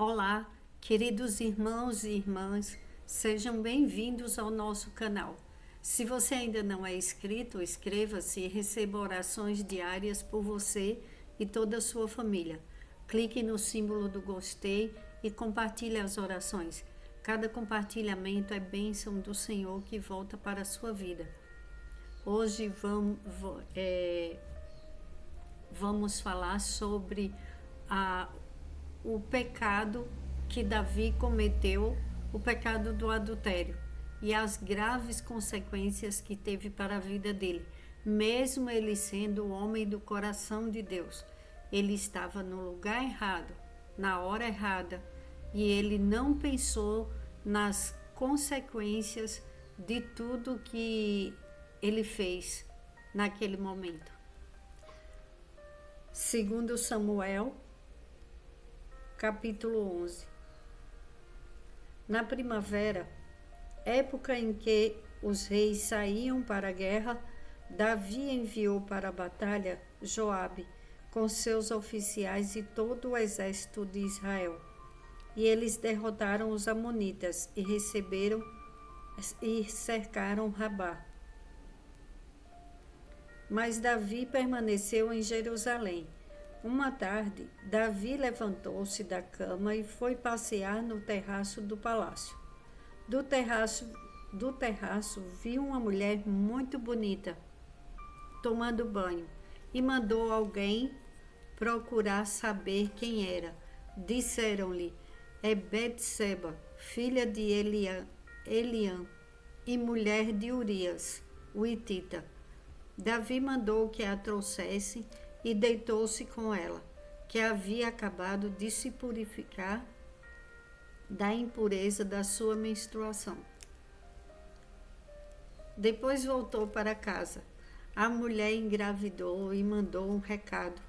Olá, queridos irmãos e irmãs, sejam bem-vindos ao nosso canal. Se você ainda não é inscrito, inscreva-se e receba orações diárias por você e toda a sua família. Clique no símbolo do gostei e compartilhe as orações. Cada compartilhamento é bênção do Senhor que volta para a sua vida. Hoje vamos falar sobre o pecado que Davi cometeu, o pecado do adultério e as graves consequências que teve para a vida dele. Mesmo ele sendo o homem do coração de Deus, ele estava no lugar errado, na hora errada, e ele não pensou nas consequências de tudo que ele fez naquele momento. Segundo Samuel, capítulo 11. Na primavera, época em que os reis saíam para a guerra, Davi enviou para a batalha Joabe com seus oficiais e todo o exército de Israel. E eles derrotaram os amonitas e cercaram Rabá. Mas Davi permaneceu em Jerusalém. Uma tarde, Davi levantou-se da cama e foi passear no terraço do palácio. Do terraço viu uma mulher muito bonita tomando banho e mandou alguém procurar saber quem era. Disseram-lhe: é Betseba, filha de Eliã e mulher de Urias, o hitita. Davi mandou que a trouxessem e deitou-se com ela, que havia acabado de se purificar da impureza da sua menstruação. Depois voltou para casa. A mulher engravidou e mandou um recado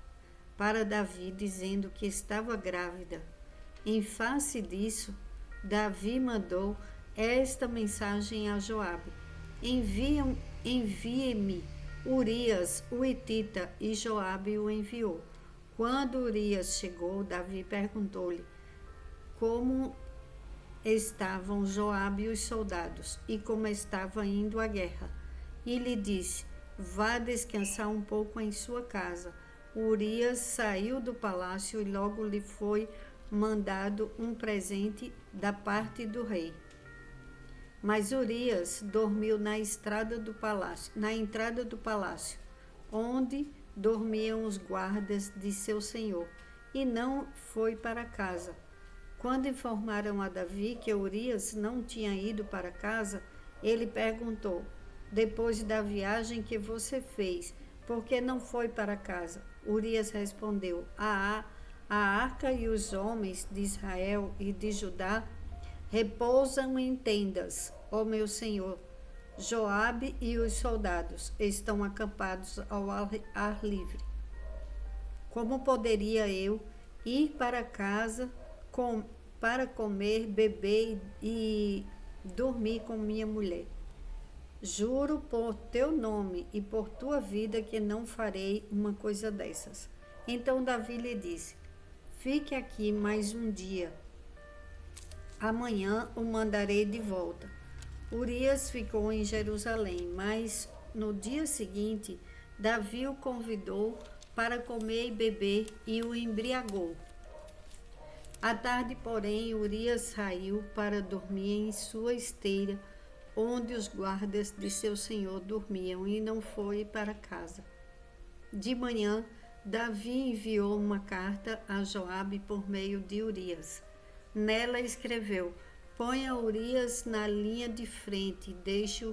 para Davi dizendo que estava grávida. Em face disso, Davi mandou esta mensagem a Joabe: envie-me Urias, o hitita, e Joabe o enviou. Quando Urias chegou, Davi perguntou-lhe como estavam Joabe e os soldados e como estava indo a guerra. E lhe disse: vá descansar um pouco em sua casa. Urias saiu do palácio e logo lhe foi mandado um presente da parte do rei. Mas Urias dormiu na entrada do palácio, onde dormiam os guardas de seu senhor, e não foi para casa. Quando informaram a Davi que Urias não tinha ido para casa, ele perguntou: depois da viagem que você fez, por que não foi para casa? Urias respondeu: a arca e os homens de Israel e de Judá repousam em tendas, ó meu senhor. Joabe e os soldados estão acampados ao ar livre. Como poderia eu ir para casa para comer, beber e dormir com minha mulher? Juro por teu nome e por tua vida que não farei uma coisa dessas. Então Davi lhe disse: fique aqui mais um dia. Amanhã o mandarei de volta. Urias ficou em Jerusalém, mas no dia seguinte Davi o convidou para comer e beber e o embriagou. À tarde, porém, Urias saiu para dormir em sua esteira, onde os guardas de seu senhor dormiam, e não foi para casa. De manhã, Davi enviou uma carta a Joabe por meio de Urias. Nela escreveu: ponha Urias na linha de frente, deixe-o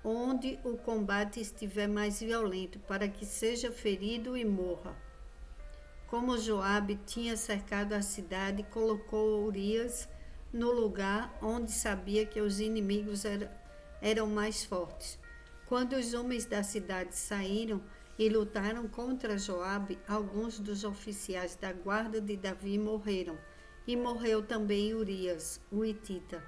onde o combate estiver mais violento, para que seja ferido e morra. Como Joabe tinha cercado a cidade, colocou Urias no lugar onde sabia que os inimigos eram mais fortes. Quando os homens da cidade saíram e lutaram contra Joabe, alguns dos oficiais da guarda de Davi morreram, e morreu também Urias, o hitita.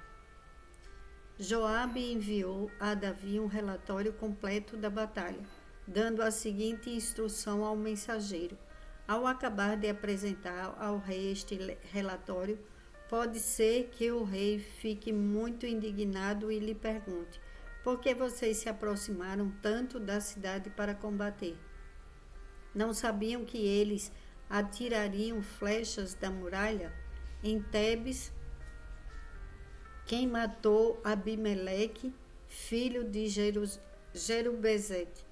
Joabe enviou a Davi um relatório completo da batalha, dando a seguinte instrução ao mensageiro: Ao acabar de apresentar ao rei este relatório, pode ser que o rei fique muito indignado e lhe pergunte: por que vocês se aproximaram tanto da cidade para combater? Não sabiam que eles atirariam flechas da muralha? Em Tebes, quem matou Abimeleque, filho de Jerubezete,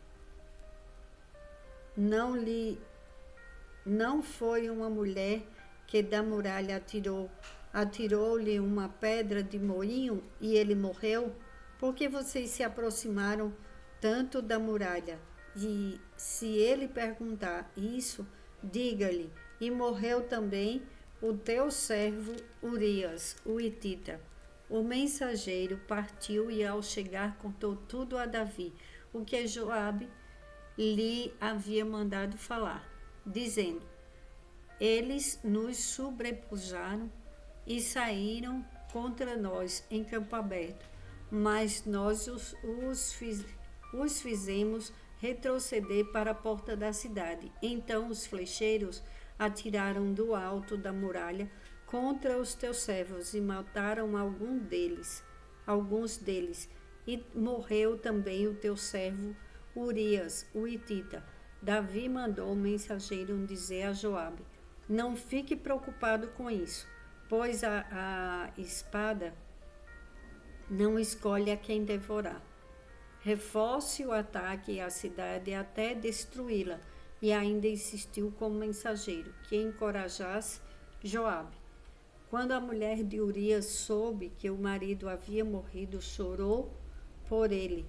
não foi uma mulher que da muralha atirou-lhe uma pedra de moinho e ele morreu? Por que vocês se aproximaram tanto da muralha? E se ele perguntar isso, diga-lhe: e morreu também o teu servo Urias, o hitita. O mensageiro partiu e, ao chegar, contou tudo a Davi, o que Joabe lhe havia mandado falar, dizendo: eles nos sobrepujaram e saíram contra nós em campo aberto, mas nós os fizemos retroceder para a porta da cidade. Então os flecheiros atiraram do alto da muralha contra os teus servos e mataram alguns deles, e morreu também o teu servo Urias, o hitita. Davi mandou o mensageiro dizer a Joabe: não fique preocupado com isso, pois a espada não escolhe a quem devorar. Reforce o ataque à cidade até destruí-la. E ainda insistiu com o mensageiro que encorajasse Joabe. Quando a mulher de Urias soube que o marido havia morrido, chorou por ele.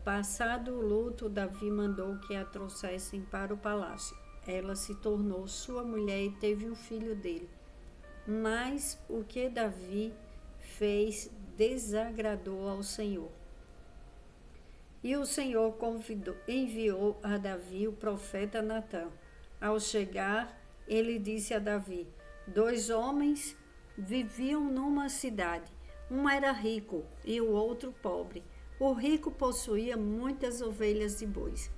Passado o luto, Davi mandou que a trouxessem para o palácio. Ela se tornou sua mulher e teve um filho dele. Mas o que Davi fez desagradou ao Senhor. E o Senhor enviou a Davi o profeta Natã. Ao chegar, ele disse a Davi: 2 homens viviam numa cidade. Um era rico e o outro pobre. O rico possuía muitas ovelhas e bois,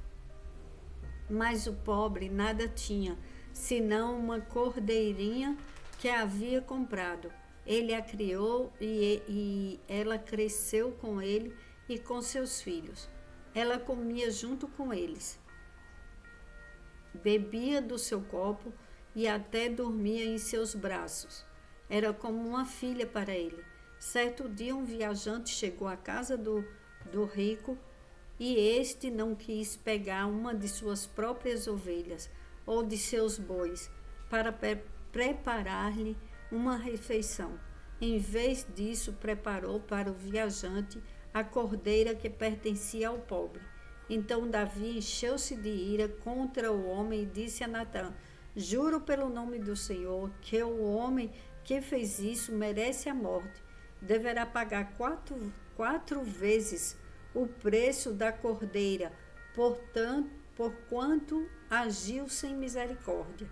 mas o pobre nada tinha, senão uma cordeirinha que havia comprado. Ele a criou e ela cresceu com ele e com seus filhos. Ela comia junto com eles, bebia do seu copo e até dormia em seus braços. Era como uma filha para ele. Certo dia, um viajante chegou à casa do rico e este não quis pegar uma de suas próprias ovelhas ou de seus bois para preparar-lhe uma refeição. Em vez disso, preparou para o viajante a cordeira que pertencia ao pobre. Então Davi encheu-se de ira contra o homem e disse a Natã: juro pelo nome do Senhor que o homem que fez isso merece a morte. Deverá pagar quatro vezes o preço da cordeira, porquanto agiu sem misericórdia.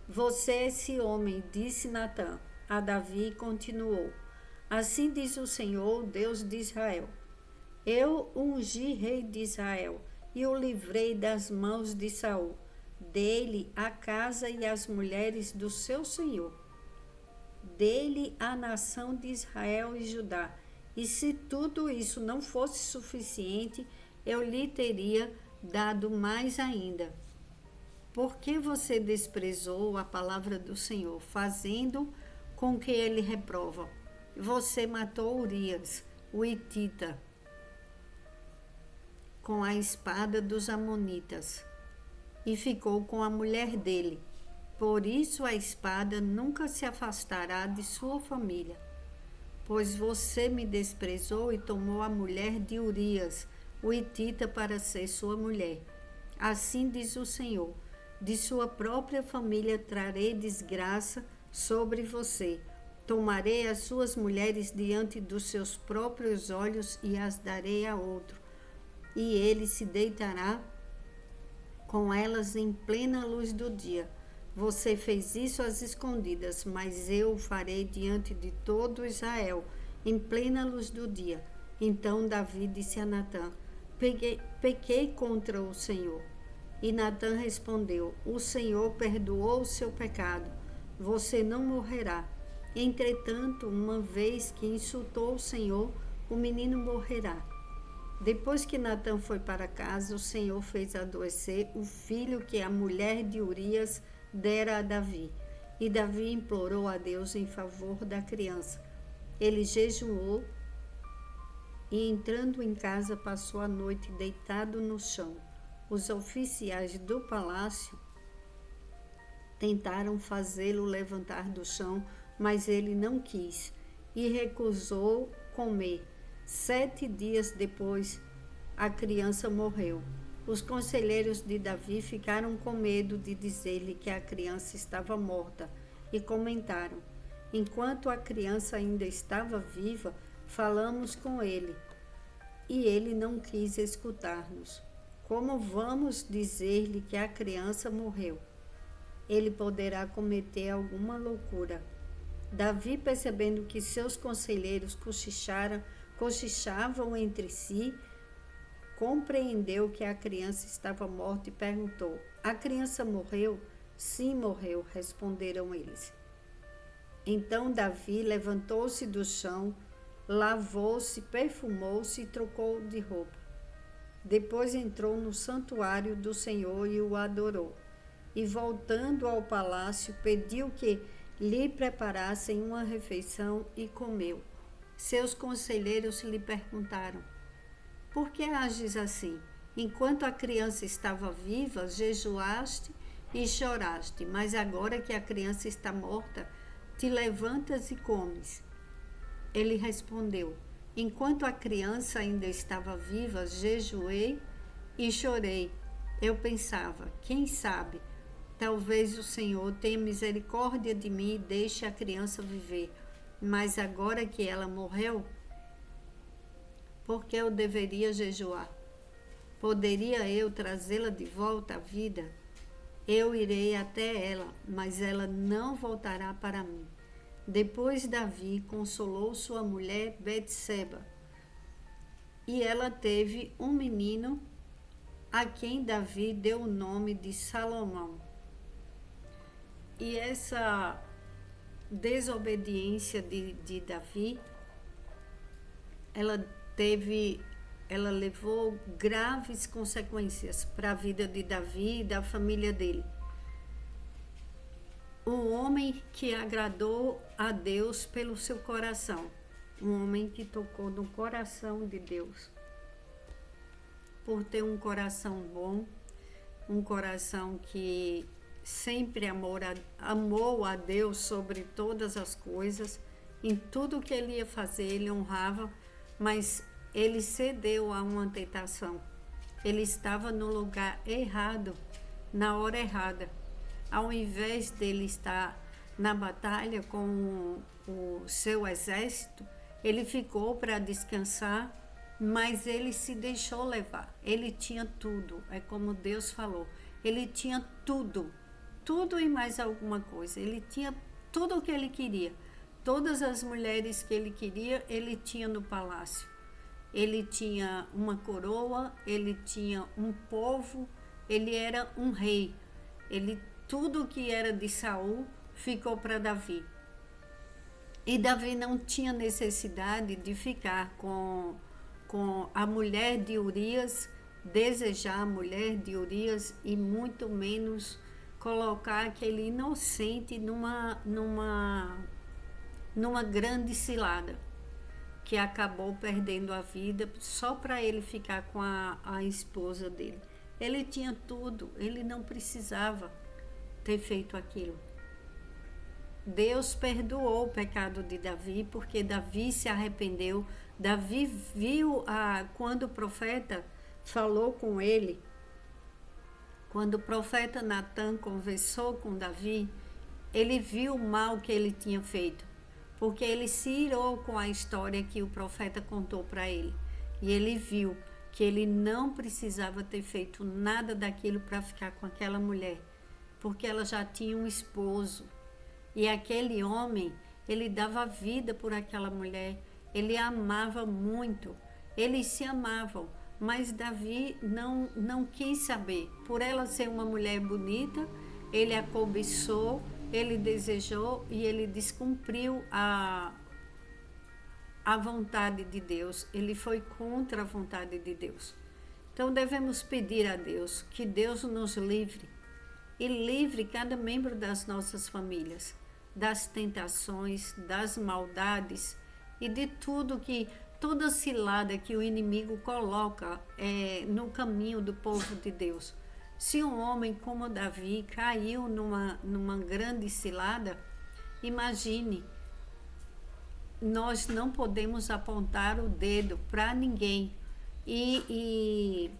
Você é esse homem, disse Natã a Davi, e continuou: assim diz o Senhor, Deus de Israel: eu ungi rei de Israel e o livrei das mãos de Saul. Dei-lhe a casa e as mulheres do seu senhor. Dei-lhe a nação de Israel e Judá. E se tudo isso não fosse suficiente, eu lhe teria dado mais ainda. Por que você desprezou a palavra do Senhor, fazendo com que ele reprova? Você matou Urias, o hitita, com a espada dos amonitas, e ficou com a mulher dele. Por isso a espada nunca se afastará de sua família. Pois você me desprezou e tomou a mulher de Urias, o hitita, para ser sua mulher. Assim diz o Senhor: de sua própria família trarei desgraça sobre você. Tomarei as suas mulheres diante dos seus próprios olhos e as darei a outro, e ele se deitará com elas em plena luz do dia. Você fez isso às escondidas, mas eu o farei diante de todo Israel, em plena luz do dia. Então Davi disse a Natã: pequei contra o Senhor. E Natã respondeu: o Senhor perdoou o seu pecado, você não morrerá. Entretanto, uma vez que insultou o Senhor, o menino morrerá. Depois que Natã foi para casa, o Senhor fez adoecer o filho que a mulher de Urias dera a Davi. E Davi implorou a Deus em favor da criança. Ele jejuou e, entrando em casa, passou a noite deitado no chão. Os oficiais do palácio tentaram fazê-lo levantar do chão, mas ele não quis e recusou comer. 7 dias depois, a criança morreu. Os conselheiros de Davi ficaram com medo de dizer-lhe que a criança estava morta e comentaram: enquanto a criança ainda estava viva, falamos com ele e ele não quis escutar-nos. Como vamos dizer-lhe que a criança morreu? Ele poderá cometer alguma loucura. Davi, percebendo que seus conselheiros cochichavam entre si, compreendeu que a criança estava morta e perguntou: a criança morreu? Sim, morreu, responderam eles. Então Davi levantou-se do chão, lavou-se, perfumou-se e trocou de roupa. Depois entrou no santuário do Senhor e o adorou. E voltando ao palácio, pediu que lhe preparassem uma refeição e comeu. Seus conselheiros lhe perguntaram: por que ages assim? Enquanto a criança estava viva, jejuaste e choraste, mas agora que a criança está morta, te levantas e comes. Ele respondeu: enquanto a criança ainda estava viva, jejuei e chorei. Eu pensava: quem sabe, talvez o Senhor tenha misericórdia de mim e deixe a criança viver. Mas agora que ela morreu, por que eu deveria jejuar? Poderia eu trazê-la de volta à vida? Eu irei até ela, mas ela não voltará para mim. Depois Davi consolou sua mulher Betseba, e ela teve um menino a quem Davi deu o nome de Salomão. E essa desobediência de Davi, ela levou graves consequências para a vida de Davi e da família dele. Um homem que agradou a Deus pelo seu coração, um homem que tocou no coração de Deus, por ter um coração bom, um coração que sempre amou a Deus sobre todas as coisas. Em tudo que ele ia fazer, ele honrava, mas ele cedeu a uma tentação. Ele estava no lugar errado, na hora errada. Ao invés dele estar na batalha com o seu exército, ele ficou para descansar, mas ele se deixou levar. Ele tinha tudo, é como Deus falou. Ele tinha tudo, tudo e mais alguma coisa. Ele tinha tudo o que ele queria. Todas as mulheres que ele queria, ele tinha no palácio. Ele tinha uma coroa, ele tinha um povo, ele era um rei. Tudo que era de Saul ficou para Davi. E Davi não tinha necessidade de ficar com a mulher de Urias, desejar a mulher de Urias, e muito menos colocar aquele inocente numa grande cilada, que acabou perdendo a vida só para ele ficar com a esposa dele. Ele tinha tudo, ele não precisava ter feito aquilo. Deus perdoou o pecado de Davi, porque Davi se arrependeu. Davi viu quando o profeta falou com ele, quando o profeta Natã conversou com Davi, ele viu o mal que ele tinha feito, porque ele se irou com a história que o profeta contou para ele. E ele viu que ele não precisava ter feito nada daquilo para ficar com aquela mulher, porque ela já tinha um esposo. E aquele homem, ele dava vida por aquela mulher, ele amava muito, eles se amavam, Mas Davi não quis saber. Por ela ser uma mulher bonita, ele a cobiçou, ele desejou e ele descumpriu a vontade de Deus. Ele foi contra a vontade de Deus. Então devemos pedir a Deus que Deus nos livre e livre cada membro das nossas famílias, das tentações, das maldades e de tudo toda cilada que o inimigo coloca no caminho do povo de Deus. Se um homem como Davi caiu numa grande cilada, imagine, nós não podemos apontar o dedo para ninguém e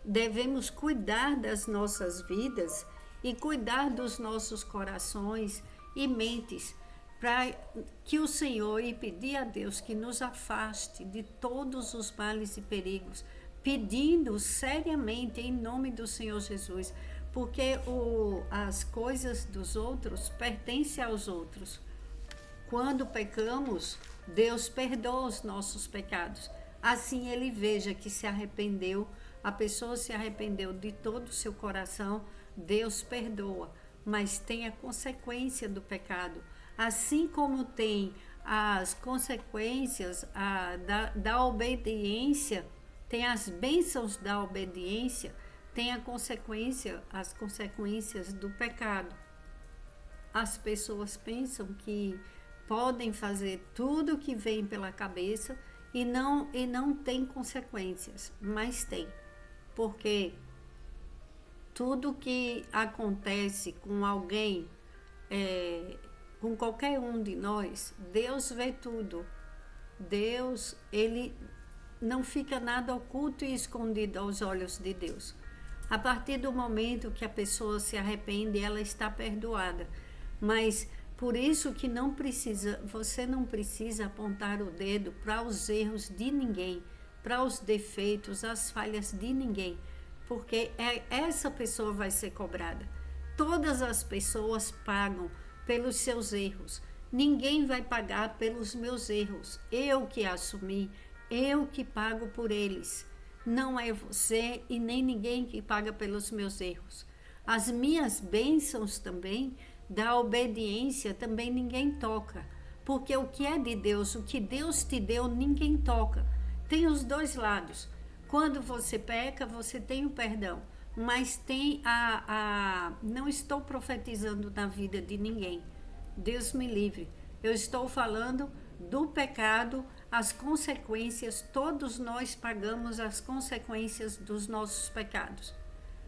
devemos cuidar das nossas vidas e cuidar dos nossos corações e mentes, para que o Senhor, e pedir a Deus que nos afaste de todos os males e perigos, pedindo seriamente em nome do Senhor Jesus, porque as coisas dos outros pertencem aos outros. Quando pecamos, Deus perdoa os nossos pecados. Assim ele veja que se arrependeu, a pessoa se arrependeu de todo o seu coração, Deus perdoa, mas tem a consequência do pecado. Assim como tem as consequências da obediência, tem as bênçãos da obediência, tem as consequências do pecado. As pessoas pensam que podem fazer tudo o que vem pela cabeça e não tem consequências, mas tem, porque tudo que acontece com alguém, com qualquer um de nós, Deus vê tudo. Deus, ele não fica nada oculto e escondido aos olhos de Deus. A partir do momento que a pessoa se arrepende, ela está perdoada. Mas por isso que você não precisa apontar o dedo para os erros de ninguém, para os defeitos, as falhas de ninguém, porque essa pessoa vai ser cobrada. Todas as pessoas pagam pelos seus erros. Ninguém vai pagar pelos meus erros. Eu que assumi, eu que pago por eles. Não é você e nem ninguém que paga pelos meus erros. As minhas bênçãos também, da obediência, também ninguém toca. Porque o que é de Deus, o que Deus te deu, ninguém toca. Tem os dois lados. Quando você peca, você tem o perdão. Mas tem não estou profetizando na vida de ninguém. Deus me livre. Eu estou falando do pecado, as consequências. Todos nós pagamos as consequências dos nossos pecados.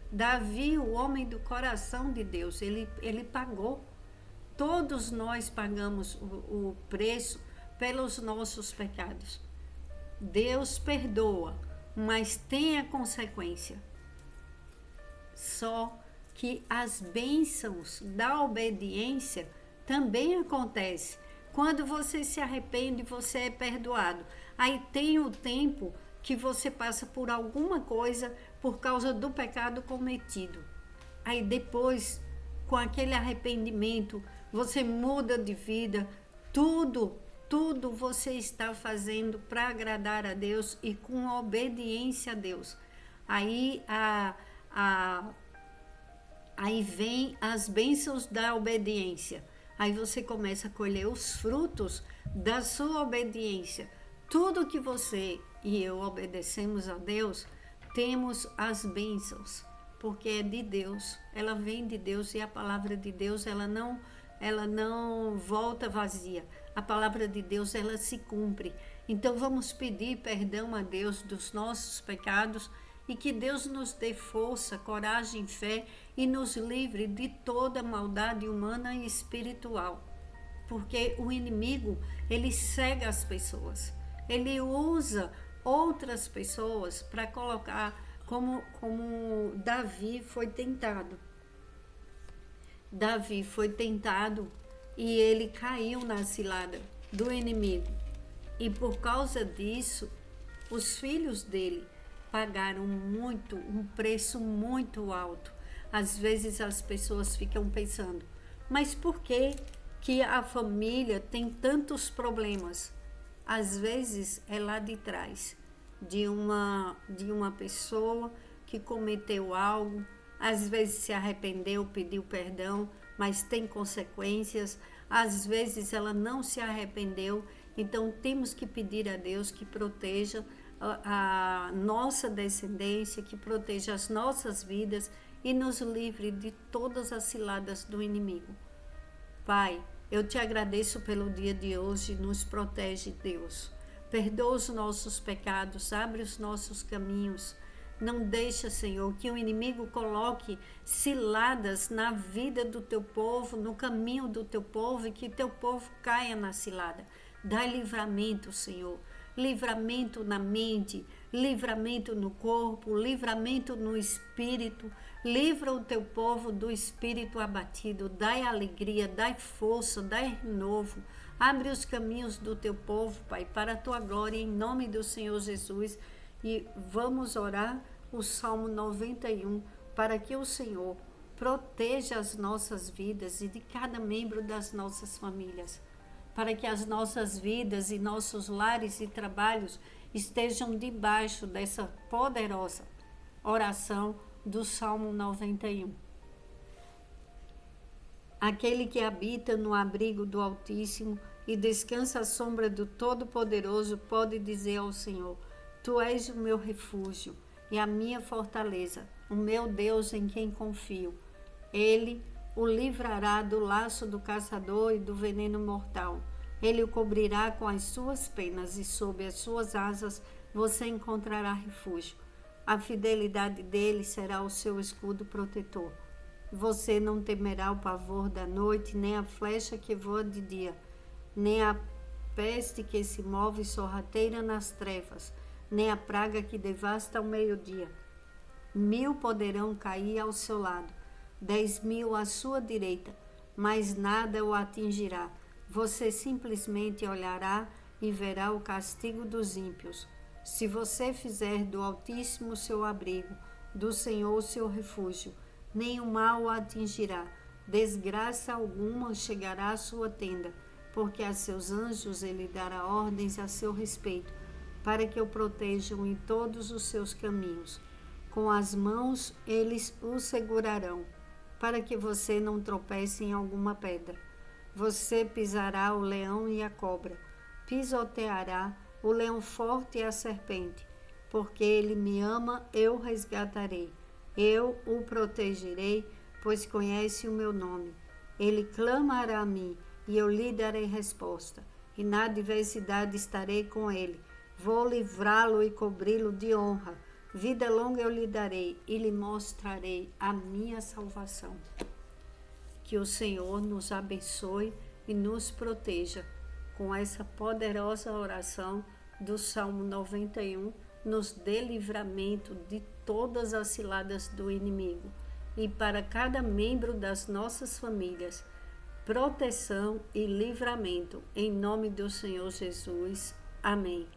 Davi, o homem do coração de Deus, ele pagou. Todos nós pagamos o preço pelos nossos pecados. Deus perdoa, mas tem a consequência. Só que as bênçãos da obediência também acontecem. Quando você se arrepende, você é perdoado. Aí tem o tempo que você passa por alguma coisa por causa do pecado cometido. Aí depois, com aquele arrependimento, você muda de vida. Tudo você está fazendo para agradar a Deus e com obediência a Deus. Aí aí vem as bênçãos da obediência. Aí você começa a colher os frutos da sua obediência. Tudo que você e eu obedecemos a Deus, temos as bênçãos, porque é de Deus. Ela vem de Deus e a palavra de Deus, ela não volta vazia. A palavra de Deus, ela se cumpre. Então vamos pedir perdão a Deus dos nossos pecados e que Deus nos dê força, coragem, fé e nos livre de toda maldade humana e espiritual. Porque o inimigo, ele cega as pessoas. Ele usa outras pessoas para colocar como Davi foi tentado. Davi foi tentado e ele caiu na cilada do inimigo. E por causa disso, os filhos dele pagaram um preço muito alto. Às vezes as pessoas ficam pensando, mas por que a família tem tantos problemas? Às vezes é lá de trás. de uma pessoa que cometeu algo, às vezes se arrependeu, pediu perdão, mas tem consequências. Às vezes ela não se arrependeu, então temos que pedir a Deus que proteja a nossa descendência, que proteja as nossas vidas e nos livre de todas as ciladas do inimigo. Pai, eu te agradeço pelo dia de hoje, nos protege, Deus. Perdoa os nossos pecados, abre os nossos caminhos. Não deixa, Senhor, que o inimigo coloque ciladas na vida do teu povo, no caminho do teu povo, e que teu povo caia na cilada. Dá livramento, Senhor. Livramento na mente, livramento no corpo, livramento no espírito. Livra o teu povo do espírito abatido. Dai alegria, dai força, dai renovo. Abre os caminhos do teu povo, Pai, para a tua glória, em nome do Senhor Jesus. E vamos orar o Salmo 91 para que o Senhor proteja as nossas vidas e de cada membro das nossas famílias, para que as nossas vidas e nossos lares e trabalhos estejam debaixo dessa poderosa oração do Salmo 91. Aquele que habita no abrigo do Altíssimo e descansa à sombra do Todo-Poderoso pode dizer ao Senhor: Tu és o meu refúgio e a minha fortaleza, o meu Deus em quem confio. Ele o livrará do laço do caçador e do veneno mortal. Ele o cobrirá com as suas penas e sob as suas asas você encontrará refúgio. A fidelidade dele será o seu escudo protetor. Você não temerá o pavor da noite, nem a flecha que voa de dia, nem a peste que se move sorrateira nas trevas, nem a praga que devasta ao meio-dia. 1000 poderão cair ao seu lado, 10.000 à sua direita, mas nada o atingirá. Você simplesmente olhará e verá o castigo dos ímpios. Se você fizer do Altíssimo seu abrigo, do Senhor seu refúgio, nenhum mal o atingirá, desgraça alguma chegará à sua tenda, porque a seus anjos ele dará ordens a seu respeito, para que o protejam em todos os seus caminhos. Com as mãos eles o segurarão, para que você não tropece em alguma pedra. Você pisará o leão e a cobra, pisoteará o leão forte e a serpente. Porque ele me ama, eu o resgatarei. Eu o protegerei, pois conhece o meu nome. Ele clamará a mim, e eu lhe darei resposta. E na adversidade estarei com ele. Vou livrá-lo e cobri-lo de honra. Vida longa eu lhe darei, e lhe mostrarei a minha salvação. Que o Senhor nos abençoe e nos proteja com essa poderosa oração do Salmo 91, nos dê livramento de todas as ciladas do inimigo e para cada membro das nossas famílias, proteção e livramento, em nome do Senhor Jesus. Amém.